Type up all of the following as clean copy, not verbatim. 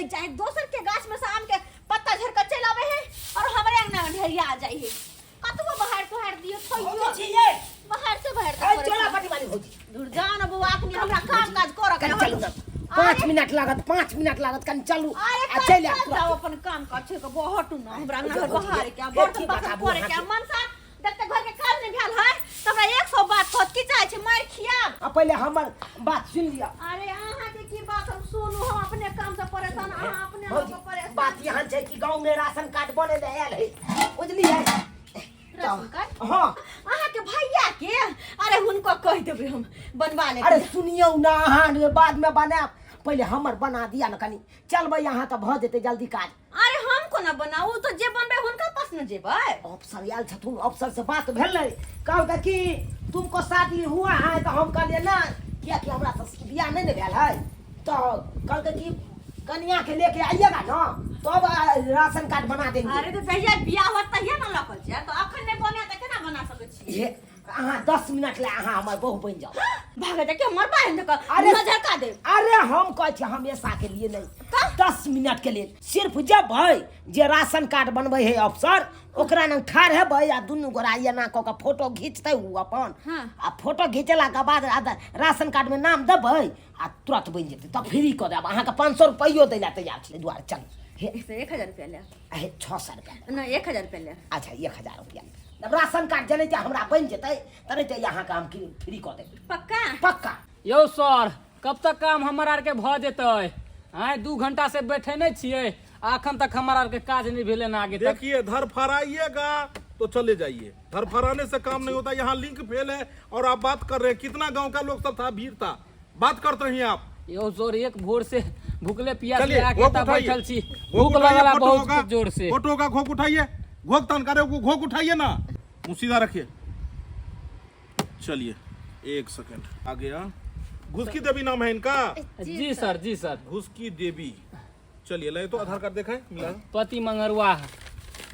चले जाए दोसर के गाछ में से आम के पत्ता झड़ के चल आवे है और हमरे अंगना में ढेरिया आ जाई है कतबो बाहर तो हार दियो थइयो छिए बाहर से बाहर ए चोला पटी वाली भौजी दूर जान बुआ अपनी हमरा काम काज कर के चलू ना 5 मिनट लागत कन चलू अरे चल जाओ अपन काम कर छे के बहुत ना हमरा अंगना में बाहर के बर्तन पकड़ करे के मनसा देखते घर के काज नहीं भेल है तबरा 100 बात कहत की चाहे छे मार खियाब पहले हमर बात सुन लिया अरे अहाँ के की बात हम सुनू हम अपने काम से परेशान अहाँ अपने हम को परेशान बात यहाँ छै कि गांव में राशन कार्ड बने ले आयल है बुझली है राशन कार्ड हां अहाँ के भैया के अरे हुनको कह देबे हम बनवा ले अरे सुनियो ना अहाँ बाद में बनाब पहले हमर बना दिया न कनी चलबै यहाँ तो भ जेते जल्दी काज अरे हम को ना बनाऊ तो जे बनबे हुनका पास न जेबै अफसर आयल छथुन अफसर से बात भेलै कहलकै कि तुमको शादी हुआ है तो हम कहलिए ना क्या कि हमरा तो बियाह नहीं भेल है तो कहलकै कि कन्या के लेके आइएगा ना तब राशन कार्ड बना देंगे अरे तो भैया बियाह होत तहिया न लखल छै तो अखन नहीं बने त केना बना सकै छी ये अहाँ 10 मिनट ले अहाँ हमर बहू बन जाओ भागे जा के हमर बहन देख अरे नजर का दे अरे हम कहै छी हमेशा के लिए नहीं 10 मिनट के लिए सिर्फ जब भाई जे राशन कार्ड बनबै है अफसर ओकरा न ठाड़ है भाई आ दुनू गोरा एना क के फोटो खींचतै उ अपन आ फोटो खींचला के बाद राशन कार्ड में नाम देबै आ तुरंत बन जेतै तब फ्री क देब अहाँ के 500 रुपैयो दै ला तैयार छलै दुआरे चल से 1000 रुपया ले अहे 600 रुपया ना 1000 रुपया ले अच्छा 1000 रुपया जब राशन कार्ड जने हमरा बन जेतै तने ते यहाँ काम फ्री क देबै पक्का पक्का यौ सर कब तक काम हमर आर के भ जेतै आय 2 घंटा से बैठे नहीं छिए अखन तक हमर आर के काज नहीं भेले ना आगे तक देखिए धर फराइएगा तो चले जाइए धर फराने से काम नहीं होता यहाँ लिंक फेल है और आप बात कर रहे हैं कितना गांव का लोग सब था भीड़ था बात करते रहिए आप यो सर एक भोर से भूखले प्यास चलिए आके घोक तब बैठल उठाइए छी भूख लगला बहुत जोर से फोटो का घोक उठाइए घोक तन करे वो घोक उठाइए ना मुंह सीधा रखिए चलिए 1 सेकंड आ गया घुसकी देवी नाम है इनका जी सर घुसकी देवी चलिए ले तो आधार कार्ड देखा है मिला पति मंगरुआ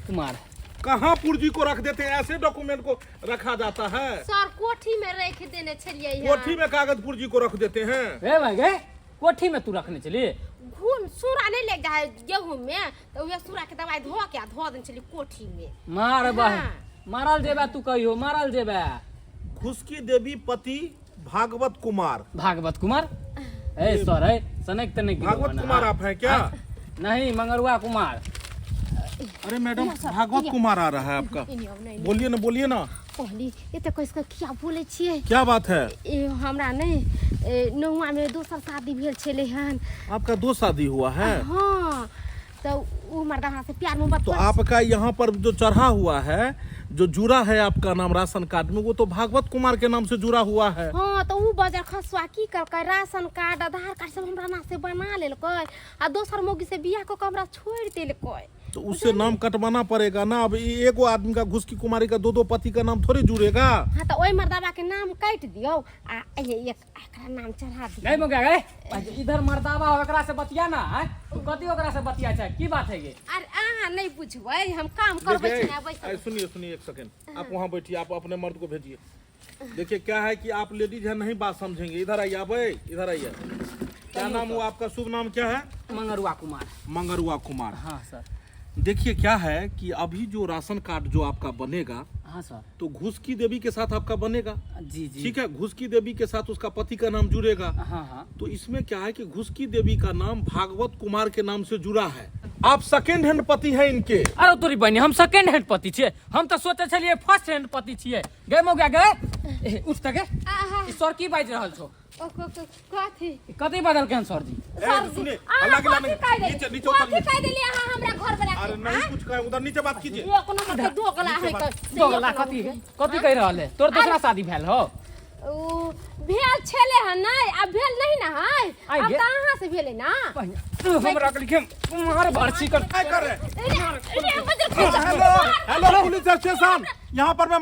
कुमार कहाँ पुर्जी को रख देते हैं ऐसे डॉक्यूमेंट को रखा जाता है सर कोठी में रख देने चलिए कोठी में कागज पुर्जी को रख देते हैं ए भाई गे कोठी में तू रखने चली घून सूरा नहीं लग है गेहूं में तो वे सूरा के दवाई धो के धो देने चली कोठी में मार बह मारल जेबा तू कहियो मारल जेबा घुसकी देवी पति भागवत कुमार ए सर है सनक तनक भागवत कुमार आप हैं क्या नहीं मंगरुआ कुमार अरे मैडम भागवत कुमार आ रहा है आपका बोलिए ना कहली ये तो कैसे क्या बोले छिए क्या बात है ए हमरा नहीं नहुआ में दोसर शादी भेल छले हन आपका 2 शादी हुआ है हां तो वो मर्दाना से प्यार मोहब्बत तो आपका यहाँ पर जो चढ़ा हुआ है जो जुड़ा है आपका नाम राशन कार्ड में वो तो भागवत कुमार के नाम से जुड़ा हुआ है हाँ तो वो बाजार खसवा की करके राशन कार्ड आधार कार्ड सब हमरा नाम से बना लेलकै आ दोसर मोगी से बियाह को हमरा छोड़ देलकै तो उससे नाम कटवाना पड़ेगा ना अब एगो आदमी का घुसकी कुमारी का 2 पति का नाम थोड़ी जुड़ेगा हाँ तो ओई मर्दावा के नाम काट दियो आ एक एकरा नाम चढ़ा दियो नहीं मगा गए इधर मर्दावा ओकरा से बतिया ना है तू कथि ओकरा से बतिया छै की बात है ये अरे अहाँ नहीं बुझबै हम काम करबै छियै बैठ सुनिए 1 सेकंड आप वहाँ बैठिए आप अपने मर्द को भेजिए देखिए क्या है कि आप लेडीज है नहीं बात समझेंगे इधर आइए आप इधर आइए क्या नाम हुआ आपका शुभ नाम क्या है मंगरुआ कुमार हाँ सर देखिए क्या है कि अभी जो राशन कार्ड जो आपका बनेगा हाँ सर तो घुसकी देवी के साथ आपका बनेगा जी ठीक है घुसकी देवी के साथ उसका पति का नाम जुड़ेगा हाँ तो इसमें क्या है कि घुसकी देवी का नाम भागवत कुमार के नाम से जुड़ा है आप सेकेंड हैंड पति हैं इनके अरे तोरी बहनी हम सेकेंड हैंड पति छियै हम तो सोचे छलिए फर्स्ट हैंड पति छियै गे मौगा गे उठ तक ई सर की बाजि रहल छौ कथी बदल के सर जी सुनिए अल्लाह के नाम नीचे नीचे कथी कह देली अहाँ हमरा घर बना अरे नहीं कुछ कहे उधर नीचे बात कीजिए ये कोनो मतलब दोगला है दोगला कथी कह रहल है तोर दूसरा शादी भेल हो ओ भेल छले ह नहीं अब भेल नहीं ना है अब कहां से भेले ना तू हमरा के लिखे मार भरसी कर क्या कर रहे हेलो पुलिस स्टेशन यहाँ पर मैं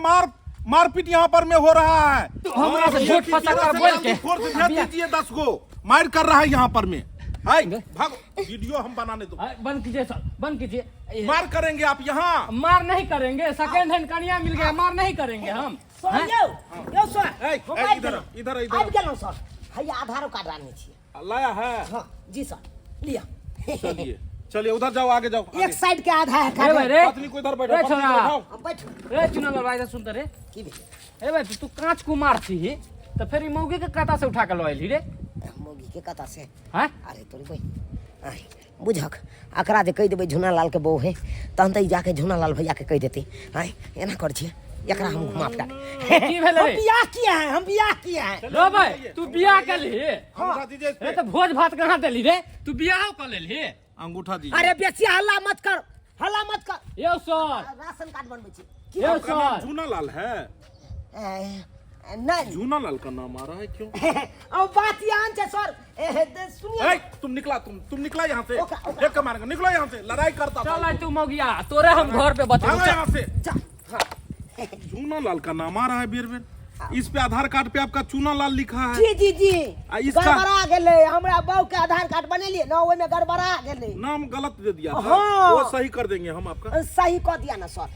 मारपीट यहाँ पर में हो रहा है हमरा से झूठ फंसा कर बोल के फोर्स भेज दीजिए 10 को मार कर रहा है यहाँ पर में भागो वीडियो हम बनाने दो बंद कीजिए सर बंद कीजिए मार करेंगे आप यहाँ मार नहीं करेंगे सेकेंड हैंड कनिया मिल गया मार नहीं करेंगे हम यो सर इधर इधर आबि गेलौ सर हैया आधार कार्ड आने छियै लाया है हाँ जी सर लिया चलिए चलिए उधर जाओ, आगे जाओ, एक साइड के आधा है ए भाई रे पत्नी को इधर बैठो, ए पत्नी को छोरा बैठाओ। बैठो ए चुना भाई इधर सुनते रे की भेल? ए भाई तू कांच कुमार छी तो फिर ई मौगी के कता से उठा के लइली रे मोगी के कथा से हैं अरे तोरी कोई बुझक अकरा दे कह देबै झुनालाल के बहू है तहन त जाके झुनालाल भैया के कह देती हैं एना कर छिए एकरा हम घुमा फिरा की भेले हम रे बियाह किए हैं, हम बियाह किए हैं। लो भाई तू बियाह कर ली अंगूठा दीजिए इस रे पे। तो भोज भात कहां देली रे तू बियाह कर लेली अंगूठा दीजिए। अरे बेसी हल्ला मत कर, हल्ला मत कर। यो सर राशन कार्ड बनबै छी यो आपका नाम सर झूना लाल है? नहीं झूना लाल का नाम आ रहा है क्यों? अब बात यहाँ से सर सुनिए ए, तुम निकला यहाँ से, ओका, ओका। फेंक के मारेंगे, निकलो यहाँ से, लड़ाई करता था। चल आई तू मौगिया तोरे हम घर पे भागो बता यहाँ से। जा। झूना लाल का नाम आ रहा है बेर बेर, इस पे आधार कार्ड पे आपका चूना लाल लिखा है। जी जी जी इसका- गड़बड़ा गेलै, हमरा बहू के आधार कार्ड बनेलिए ना ओहि में गड़बड़ा गेलै। नाम गलत दे दिया था, हाँ। वो सही कर देंगे हम आपका। सही कह दिया ना सर,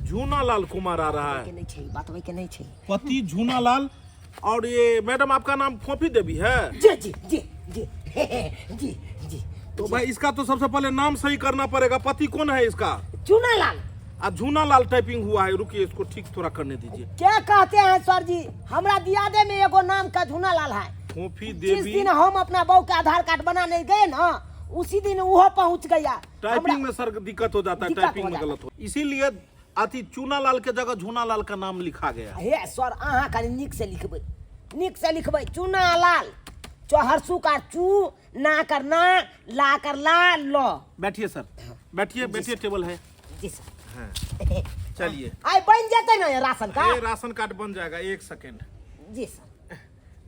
झूना लाल कुमार आ रहा के है, नहीं छै बात के नहीं छै। पति झूना लाल। और ये मैडम आपका नाम फोफी देवी है? जी जी जी जी जी जी तो भाई इसका तो सबसे पहले नाम सही करना पड़ेगा। पति कौन है इसका? चुनालाल। झूना लाल टाइपिंग हुआ है, रुकिए इसको ठीक थोड़ा करने दीजिए। क्या कहते हैं सर जी, हमरा दियादे में एगो नाम का झुनालाल है। फोफी जिस देवी दिन हम अपना बहू के आधार कार्ड बनाने गए ना उसी दिन वो पहुंच गया। टाइपिंग में सर दिक्कत हो जाता है, दिक्कत टाइपिंग हो में जाता गलत हो, इसीलिए अति चूना लाल के जगह झूना लाल का नाम लिखा गया। हे सर अहाँ कनी नीक से लिखबै, नीक से लिखबै। चुनालाल, चौहरसू का चू, ना कर ना, ला कर ला लो। बैठिए सर, बैठिए बैठिए, टेबल है। जी सर। हाँ। चलिए, आई बन जाते ना ये राशन ये कार्ड। राशन कार्ड बन जाएगा, एक सेकेंड। जी सर,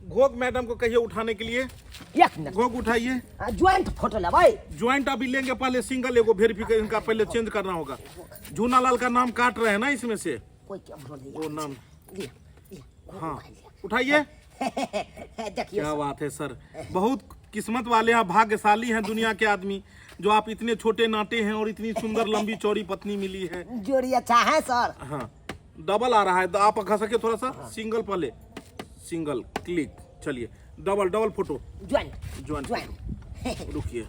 घोग मैडम को कहिए उठाने के लिए, एक मिनट। घोग उठाइए। ज्वाइंट फोटो ले भाई। ज्वाइंट अभी लेंगे, पहले सिंगल एगो वेरिफिकेशन का पहले चेंज करना होगा। झूना लाल का नाम काट रहे हैं ना इसमें से, कोई क्या बोल रही वो नाम। है? हाँ उठाइए। देखिए क्या सर, बात है सर, बहुत किस्मत वाले हैं, भाग्यशाली हैं दुनिया के आदमी जो आप इतने छोटे नाटे हैं और इतनी सुंदर लंबी चौड़ी पत्नी मिली है। जोड़ी अच्छा है सर। हाँ डबल आ रहा है, तो आप खा सके थोड़ा सा। सिंगल पहले, सिंगल क्लिक। चलिए double double photo, joint joint joint. रुकिए,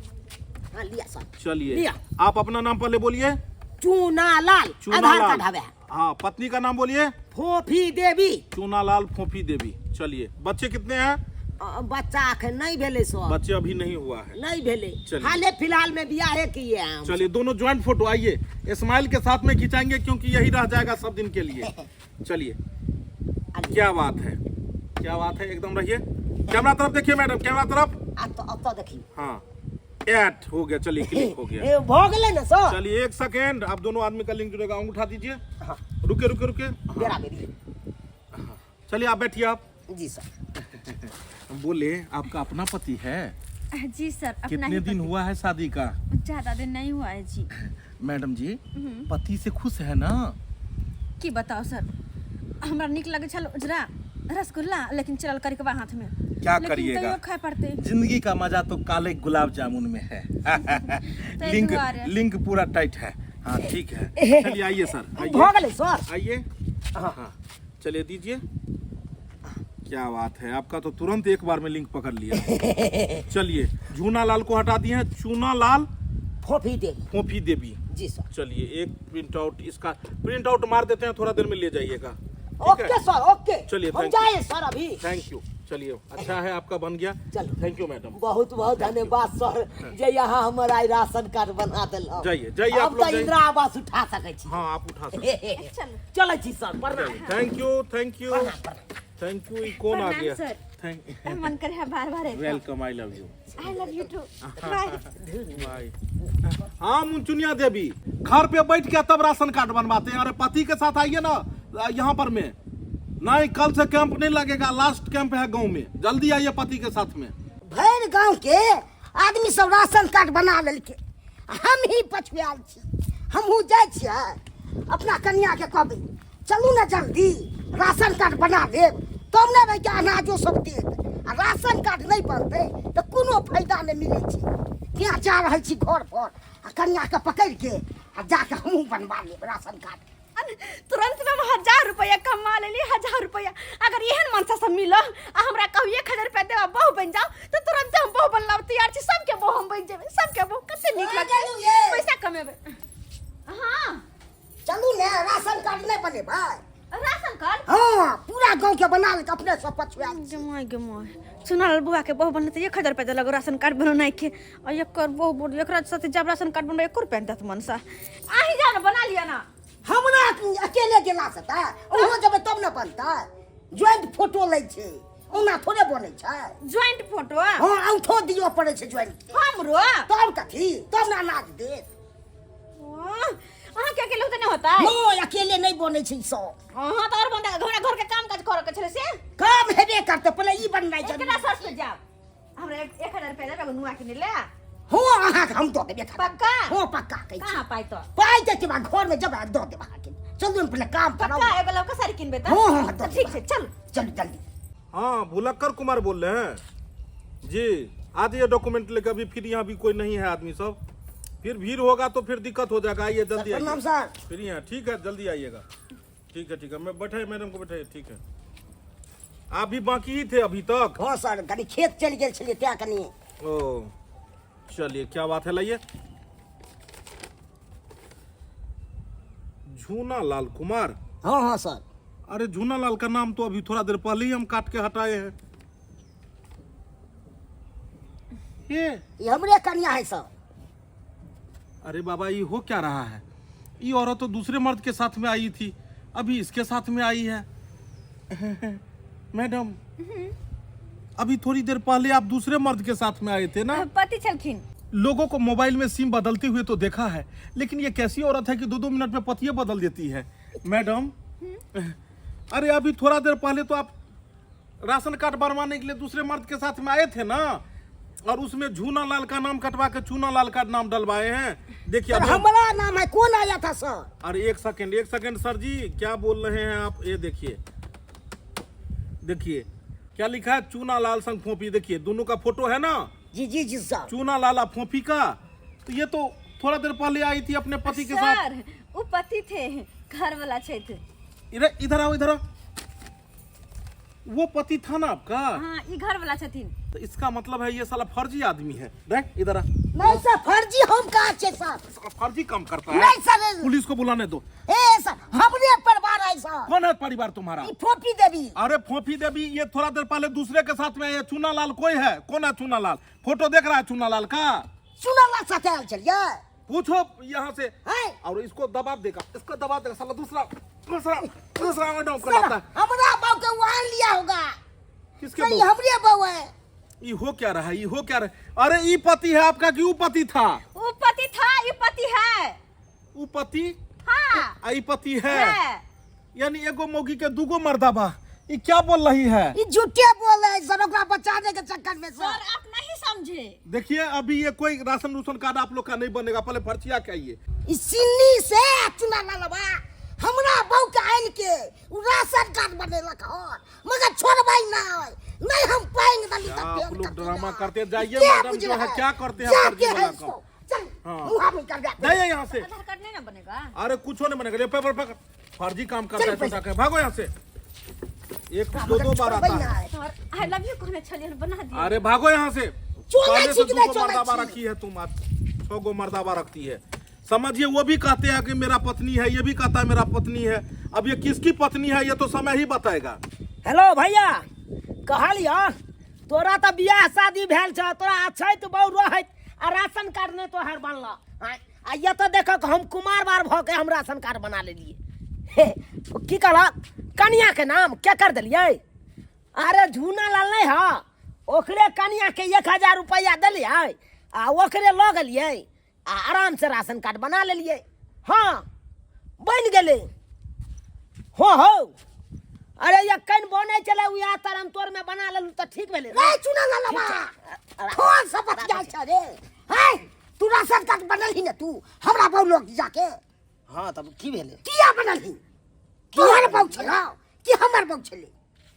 हाँ लिया सर। चलिए लिया। आप अपना नाम पहले बोलिए। चूनालाल, चूना आधार लाल। कार्ड हवे। हाँ पत्नी का नाम बोलिए। फोफी देवी। चूना लाल फोफी देवी। चलिए बच्चे कितने हैं? बच्चा अखन नहीं भेले सर, बच्चे अभी नहीं हुआ है। नहीं भेले, चलिए। हाले फिलहाल में बियाह किए हैं हम। चलिए दोनों ज्वाइंट फोटो आइए, स्माइल के साथ में खिंचाएंगे क्योंकि यही रह जाएगा सब दिन के लिए। चलिए क्या बात है, क्या बात है, एकदम रहिए। कैमरा तरफ देखिए मैडम, कैमरा तरफ। अब तो देखिए। हाँ ऐट हो गया, चलिए क्लिक हो गया। ए, भो गेले ना सर। चलिए एक सेकेंड, आप दोनों आदमी का लिंक जुड़ेगा, अंगूठा दीजिए। हाँ। रुके रुके रुके, बेरा बेरी। चलिए आप बैठिए। आप जी सर। बोले आपका अपना पति है? जी सर, अपना कितने ही दिन हुआ है शादी का? ज्यादा दिन नहीं हुआ है जी। मैडम जी पति से खुश है ना? की बताओ सर, हमरा निक लगे छल उजरा रसगुल्ला, लेकिन चल करके बा हाथ में। क्या लेकिन करिएगा, तैयो खाए पड़ते। जिंदगी का मजा तो काले गुलाब जामुन में है। लिंक दुआरे। लिंक पूरा टाइट है। हाँ ठीक है, चलिए आइए सर, भो आइए गेले सर। आइए। हाँ चलिए दीजिए। क्या बात है, आपका तो तुरंत एक बार में लिंक पकड़ लिया। चलिए झूना लाल को हटा दिए हैं, चूना लाल फोफी देवी। फोफी देवी। जी सर। चलिए एक प्रिंट आउट, इसका प्रिंट आउट मार देते हैं, थोड़ा देर में ले जाइएगा। ठीक ओके है, सर, ओके। चलिए, हम thank you। जाए सर अभी। Thank you. चलिए अच्छा है, आपका बन गया। चलो। Thank you madam. बहुत बहुत धन्यवाद सर, जे यहाँ हमारा राशन कार्ड बना दिल। जाइए, जाइए, आप अब लोग तो जाइए। इंदिरा आवास उठा सकै छी। हाँ आप उठा सकते चलो चलै छी सर, प्रणाम। थैंक यू थैंक यू प्रणाम, प्रणाम। Thank you. कौन आ प्रणाम गया? सर। थैंक मन करे है बार बार welcome, I love you. I love you too. Bye. Bye. हाँ मुंचुनिया देवी, घर पे बैठ के तब राशन कार्ड बनवाते हैं। अरे पति के साथ आइए ना यहाँ पर में। नहीं कल से कैंप नहीं लगेगा, लास्ट कैंप है गांव में, जल्दी आइए पति के साथ में। भैर गांव के आदमी सब राशन कार्ड बना लेलके, हम ही पछुआल छी। हमहूँ जाइ छियै अपना कन्या के कहबै चलू ने जल्दी राशन कार्ड बना लेब, तब ने भाई अनाजो सब देत। आ राशन कार्ड नहीं बनतै तऽ कोनो फायदा नहीं मिलै छै। यहाँ जा रहल छी घर पर, आ कन्या के पकड़ के आ जाके हमहूँ बनवा लेब राशन कार्ड। तुरंत में हम 1000 रुपया कमा लेली। 1000 रुपया अगर एहन मनसा सब मिलो आ हमरा कहू 1000 रुपया देवा बहू बन जाओ, तो तुरंत हम बहू बनला तैयार छी। सबके बहू हम बन जेबै, सबके बहू। बने भाई राशन कार्ड हाँ पूरा गांव के बना ले अपने सब पछुआ गमाय सुनाल बुआ के बहु बनले 1000 रुपया देलक राशन कार्ड बनाई के और एकर बहु बोल एकरा साथे जब राशन कार्ड बनबे 1 रुपया देत मनसा आही जा ना बना लिया ना हमरा अकेले गेला से ता ओहो जब तब न बनता ज्वाइंट फोटो लै छै ओना थोड़े बनै छै ज्वाइंट फोटो हां औठो दियो पड़े छै ज्वाइंट हमरो तब कथी तब ना अनाज दे अहाँ के अकेले होते नहीं होता है नो अकेले नहीं बनै छै सब हां तो और बंदा घर के काम काज करे के छले से काम हेबे करते पहले ई बननाइ एकरा सर्च पे जाब हमरा 1000 रुपया देबे नुआ के ले हो अहाँ हम दो देबे पक्का हो पक्का कहै छी कहां पाई तो पाई दे के बाद घर में जब दो देबे अहाँ के चलू न पहले काम कराओ पक्का एगो लौका साड़ी किनबे त हां तो ठीक है चल चल जल्दी हाँ भुलक्कर कुमार बोल रहे हैं जी। आज ये डॉक्यूमेंट लेकर अभी फिर यहाँ भी कोई नहीं है आदमी सब, फिर भीड़ होगा तो फिर दिक्कत हो जाएगा। आइए जल्दी प्रणाम आइए सर। फिर यहाँ ठीक है, जल्दी आइएगा। ठीक है मैं बैठे मैडम को बैठे। ठीक है आप भी बाकी ही थे अभी तक? हाँ सर कनी खेत चल गेल छलिए त्या कनी। ओ चलिए क्या बात है, लाइए। झूना लाल कुमार? हाँ हाँ सर। अरे झूना लाल का नाम तो अभी थोड़ा देर पहले ही हम काट के हटाए हैं। ये हमरे कन्या है सर। अरे बाबा ये हो क्या रहा है? ये औरत तो दूसरे मर्द के साथ में आई थी, अभी इसके साथ में आई है। मैडम अभी थोड़ी देर पहले आप दूसरे मर्द के साथ में आए थे ना? पति चलखिन। लोगों को मोबाइल में सिम बदलते हुए तो देखा है, लेकिन ये कैसी औरत है कि 2-2 मिनट में पतिये बदल देती है। मैडम अरे अभी थोड़ा देर पहले तो आप राशन कार्ड बनवाने के लिए दूसरे मर्द के साथ में आए थे ना, और उसमें झूना लाल का नाम कटवा के चूना लाल का नाम डलवाए हैं। देखिए हमारा नाम है, कौन आया था सर? अरे एक सेकंड सर जी, क्या बोल रहे हैं आप? ये देखिए क्या लिखा है, चूना लाल संग फोफी। देखिए दोनों का फोटो है ना? जी सर। चूना लाल फोफी का। तो ये तो थोड़ा देर पहले आई थी अपने पति के साथ। सर वो पति थे, घर वाला थे। इधर आओ। वो पति था ना आपका? हाँ ये घर वाला छथिन। तो इसका मतलब है ये साला फर्जी आदमी है। देख इधर आ। नहीं सर फर्जी हम कहाँ छे सर? फर्जी काम करता है। नहीं सर। पुलिस को बुलाने दो। ए सर हमरे परिवार है सर। कौन है परिवार तुम्हारा? फोफी देवी। अरे फोफी देवी ये थोड़ा देर पहले दूसरे के साथ में। ये चूना लाल कोई है? कौन है चूना लाल? फोटो देख रहा है चूना लाल का? चूना लाल साथ आयल चलिए। पूछो यहाँ से। और इसको दबाव देगा, साला दूसरा मैडम को लाता है। हमारा बाबू का वहाँ लिया होगा। किसके नहीं बहू? हमरे बाबू है। ये हो क्या रहा है? अरे ये पति है आपका कि वो पति था? वो पति था, ये पति है। वो पति? हाँ ये पति है। यानी एगो मौगी के दूगो मर्दाबा। ये क्या बोल रही है? ये झूठे बोल रहे हैं सर, ओकरा बचाने के चक्कर में सर आप नहीं समझे। देखिए अभी ये कोई राशन कार्ड आप लोग का नहीं बनेगा, पहले पर्चिया चाहिए। इसीनी से चुना लालबा हमरा बहू के आइन के राशन कार्ड बनेलक और मगर छोड़बाई ना है। नहीं हम पाएंगे दलित तक। आप लोग ड्रामा करते जाइए। मैडम जो है क्या करते हैं फर्जी वाला काम। चल हाँ। मुंह में कर दे। जाइए यहाँ से। आधार कार्ड नहीं ना बनेगा। अरे कुछ नहीं बनेगा। ये पेपर पकड़। फर्जी काम करता है। भागो यहाँ से। एक दो बार आता है। सर आई लव यू कहने चलिए बना दिया। अरे भागो यहाँ से। चोला पहले से छिक दे, 2 चोला मर्दाबा छिक। रखी है तुम, आज 6 मर्दाबा रखती है। समझिए वो भी कहते हैं कि मेरा पत्नी है, ये भी कहता है मेरा पत्नी है। अब ये किसकी पत्नी है ये तो समय ही बताएगा। हेलो भैया कहलिया तोरा तो बियाह शादी भेल छ, तोरा अच्छा तो बहु रहत आ राशन कार्ड ने तो हर बनला। आ ये तो देखक हम कुमार बार भ के हम राशन कार्ड बना लेलिए। की कहला कन्या के नाम क्या कर दिलिए? अरे झूना लाल नहीं है, ओकरे कन्या के 1000 रुपया दिलिए आ ओकरे लऽ गेलिए आ आराम से राशन कार्ड बना लेलिए। हाँ बन गेले। हो अरे ये कन बने चले उया तरम तोर में बना लेलु त ठीक भेले। रे चुना लालबा कौन सा बच जाय छ रे? है तू राशन कार्ड बनलही न तू हमरा बहु लोग जाके। हां तब की भेले? किया बनलही? तोहर बहु छला कि हमर बहु छले?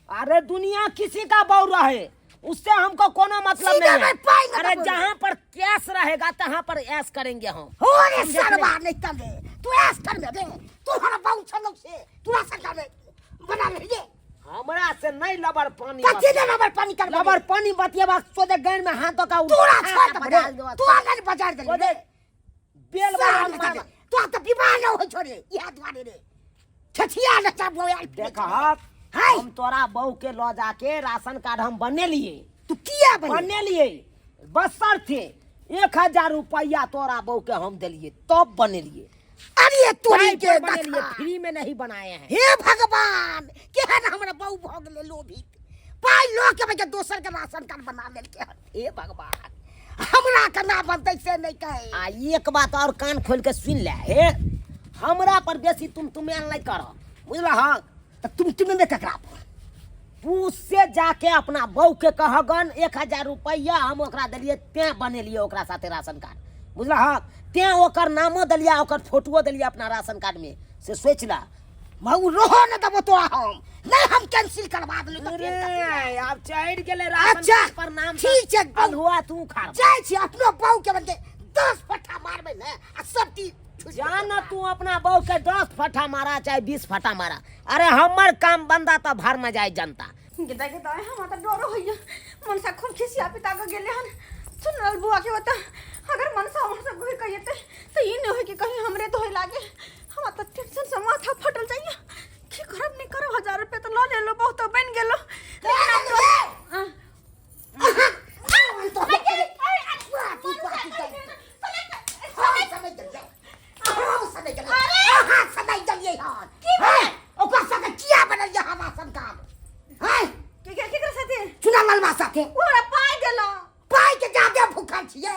अरे दुनिया किसी का बहु रहे उससे हमको कोनो मतलब नहीं है। अरे जहाँ पर कैश रहेगा तहाँ पर ऐश करेंगे हम। हो रे सरवा नहीं तबे तू ऐश कर दे। तोहरा बहु छलो से तू राशन कार्ड बना ले। हमरा से नहीं लबर पानी। कथि दे लबर पानी कर? लबर पानी बतियाबा सोदे गैन में हाथों का तोरा छत बजा दे। तू आगे बाजार दे बेल वाला मार। तू तो विवाह न हो छोरे, यह द्वारे रे। ठठिया नचा बोल देखा हम तोरा बहू के लो जाके राशन कार्ड हम बने लिए। तू किया बने लिए बसर थे 1000 रुपया तोरा बहू के हम दिलिए तब बने लिए। अरे तोरी के बने लिए फ्री में नहीं बनाए हैं। हे भगवान केहन हमरा बहू भ गेले लोभी पाई लो के बजे दोसर के राशन कार्ड बना लेल के। हे भगवान हमरा केना बनतै से नहीं कहे। आ एक बात और कान खोल के सुन ले हे हमरा पर बेसी तुम्हें नहीं करो बुझला। हाँ तुम ने ककरा उससे जाके अपना बहू के कहगन 1000 रुपया हम ओकरा दिलिए ते बनेलिए ओकरा साथे राशन कार्ड बुझला। हाँ ते ओकर नामो दिलिया ओकर फोटोओ दिलिया अपना राशन कार्ड में से सोच ला। बहु रोहो न दबो तोरा हम नहीं हम कैंसिल करवा देलु तो अरे अब चढ़ गेले राशन अच्छा कार्ड पर नाम ठीक है अलहुआ तू खा जाय छी अपनो बहू के बजे 10 फट्टा मारबे न आ सब चीज जाना तू अपना बहू के 10 फटा मारा चाहे 20 फटा मारा। अरे हमर काम बंदा तो भर में जाए जनता। गेदा गेदा हम त डरो होइया मनसा खूब खिसिया पिता के गेले हन। सुनल बुआ के बता अगर मनसा हमसे कोई कहिते तो ई न होय कि कहीं हमरे तो होय लागे। हम त टेंशन से माथा फटल जाइया की करब नहीं करब 1000 रुपया तो ल ले लो बहुत बन गेलो चुना मलमा साथे ओरा पाई गेलो पाई के जादे भूखल छिए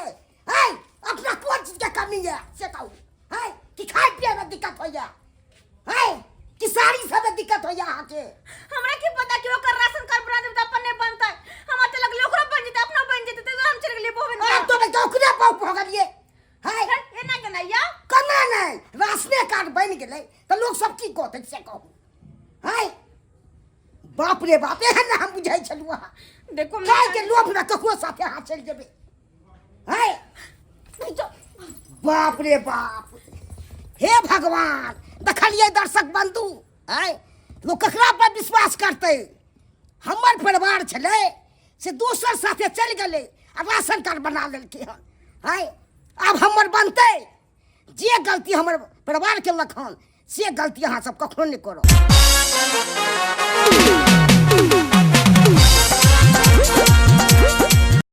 है अपना कोन चीज के कमी है से कहू है कि खाए पिए में दिक्कत होइया है कि साड़ी सब में दिक्कत होइया हां के। हमरा की पता कि ओकर राशन कार्ड बना देब त अपन नहीं बनतै। हमरा त लगले ओकरा बन जेतै अपना बन जेतै त हम चल गेलिए बोबे अब तो मैं ओकरे पाउ भ गेलिए है एना के नहीं या कना नहीं राशन कार्ड बन गेलै त लोग सब की कहते से कहू है बाप रे बाप एहन हम बुझाई छलुआ देखो खाए के लोभ में ककरो साथे हाथ चल जेबे है बाप रे बाप। हे भगवान देखलिए दर्शक बंधु है लोग ककरा पर विश्वास करते। हमर परिवार छले से दोसर साथे चल गेले आ राशन कार्ड बना लेलके है अब हमर बनते जे गलती हमर परिवार के लखन से गलती अहाँ सब कखनो नहीं करो।